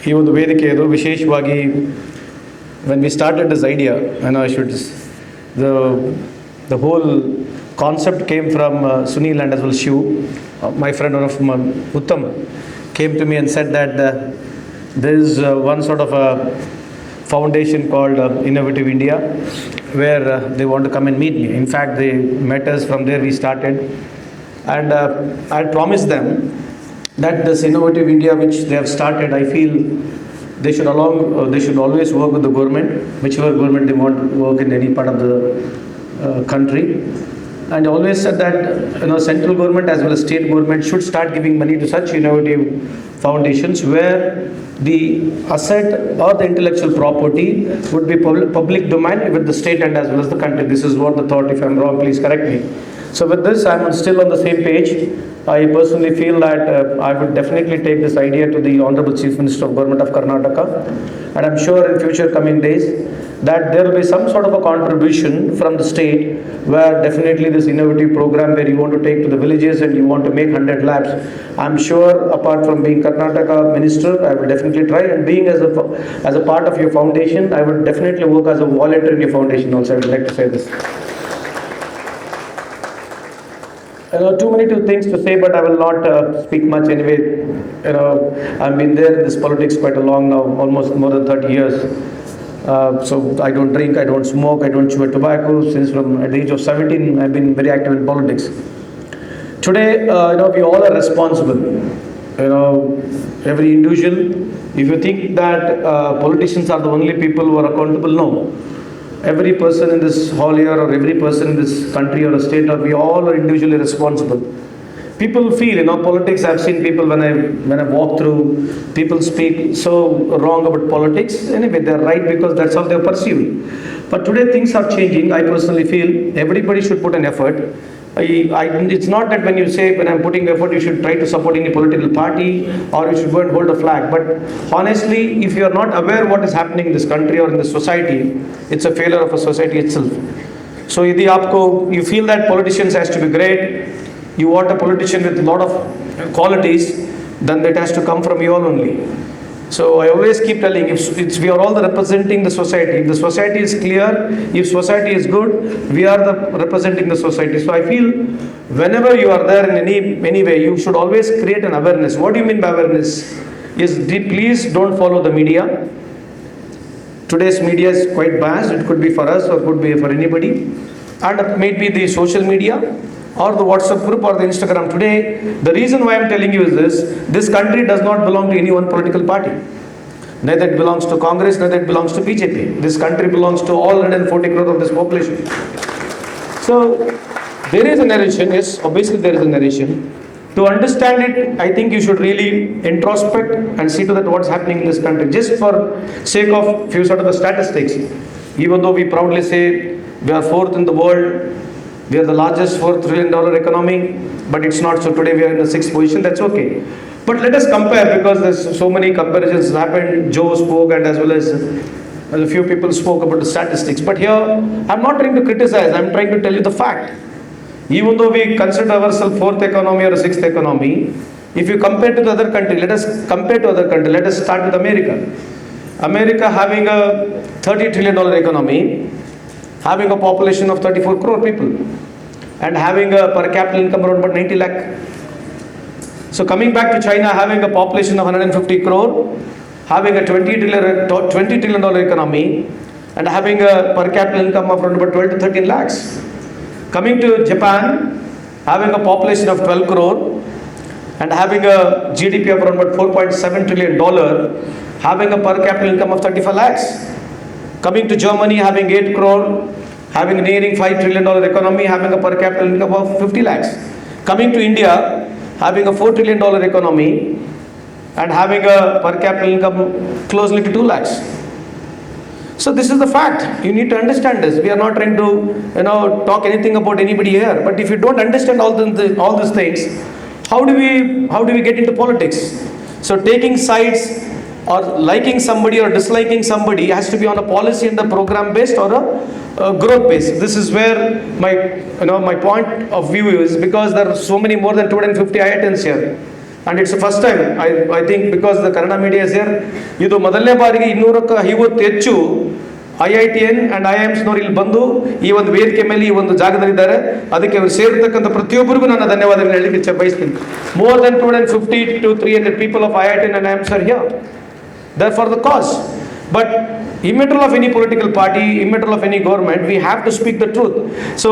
ಈ ಒಂದು ವೇದಿಕೆ ಇದು ವಿಶೇಷವಾಗಿ when we started this idea, and I should the whole concept came from Sunil and as well Shiv, my friend of Uttam, came to me and said that there is one sort of a foundation called Innovative India, where they want to come and meet me. In fact, they met us, from there we started, and I promised them that this Innovative India which they have started, I feel they should always work with the government, whichever government they want to work in any part of the country. And I always said that central government as well as state government should start giving money to such innovative foundations where the asset or the intellectual property would be public domain with the state and as well as the country. This is what the thought. If I'm wrong, please correct me. So with this, I'm still on the same page. I personally feel that I would definitely take this idea to the Honorable Chief Minister of Government of Karnataka, and I'm sure in future coming days that there will be some sort of a contribution from the state, where definitely this innovative program where you want to take to the villages and you want to make 100 labs. I'm sure apart from being Karnataka Minister, I will definitely try, and being as a part of your foundation, I would definitely work as a volunteer in your foundation also. I would like to say this. Too many things to say, but I will not speak much anyway. I've been there in this politics quite a long now, almost more than 30 years. So I don't drink, I don't smoke, I don't chew tobacco. Since from at the age of 17, I've been very active in politics. Today, we all are responsible. Every individual. If you think that politicians are the only people who are accountable, no. Every person in this hall here, or every person in this country or a state, or we all are individually responsible. People feel, politics. I've seen people when I walk through, people speak so wrong about politics. Anyway, they're right because that's how they're perceived. But today things are changing. I personally feel everybody should put an effort. It's not that when you say, when I'm putting effort, you should try to support any political party or you should go and hold a flag. But honestly, if you are not aware what is happening in this country or in this society, it's a failure of a society itself. So you feel that politicians has to be great, you want a politician with a lot of qualities, then that has to come from you all only. So I always keep telling, we are all representing the society. If the society is clear, if society is good, we are representing the society. So I feel whenever you are there in any way, you should always create an awareness. What do you mean by awareness? Please don't follow the media. Today's media is quite vast. It could be for us or could be for anybody. And maybe the social media or the WhatsApp group or the Instagram. Today, the reason why I'm telling you is this country does not belong to any one political party. Neither it belongs to Congress, neither it belongs to BJP. This country belongs to all 140 crore of this population. So, there is a narration, yes, obviously there is a narration. To understand it, I think you should really introspect and see to that what's happening in this country. Just for sake of few sort of the statistics, even though we proudly say we are fourth in the world, we are the largest $4 trillion economy, but it's not so. Today we are in the 6th position, that's okay. But let us compare, because there's so many comparisons happened. Joe spoke and as well as a few people spoke about the statistics. But here, I'm not trying to criticize, I'm trying to tell you the fact. Even though we consider ourselves 4th economy or 6th economy, if you compare to the other country, let us compare to other country. Let us start with America. America having a $30 trillion economy, having a population of 34 crore people, and having a per capita income around about 90 lakh. So coming back to China, having a population of 150 crore, having a $20 trillion economy, and having a per capita income of around about 12 to 13 lakhs. Coming to Japan, having a population of 12 crore, and having a GDP of around about $4.7 trillion, having a per capita income of 35 lakhs. Coming to Germany, having 8 crore, having nearing $5 trillion economy, having a per capita income of 50 lakhs. Coming to India, having a $4 trillion economy and having a per capita income closely to 2 lakhs. So this is the fact. You need to understand this. We are not trying to talk anything about anybody here. But if you don't understand all these things, how do we get into politics? So taking sides or liking somebody or disliking somebody has to be on a policy and a program based or a growth based. This is where my point of view is, because there are so many more than 250 IITs here. and it's the first time I think because the Kannada media is here, ಇದು ಮೊದಲನೇ ಬಾರಿಗೆ 250 ಹೆಚ್ಚು IITN and IIMsನವರು ಇಲ್ಲಿ ಬಂದು ಈ ಒಂದು ವೇದಿಕೆ ಮೇಲೆ ಈ ಒಂದು ಜಾಗದಲ್ಲಿದ್ದಾರೆ. ಅದಕ್ಕೆ ಅವರು ಸೇರಿರ್ತಕ್ಕಂಥ ಪ್ರತಿಯೊಬ್ಬರಿಗೂ ನಾನು ಧನ್ಯವಾದಗಳನ್ನು ಹೇಳಲಿಕ್ಕೆ ಬಯಸ್ತೀನಿ. More than 250 to 300 people of IITN and IIMs are here. They're for the cause. But immaterial of any political party, immaterial of any government, we have to speak the truth. So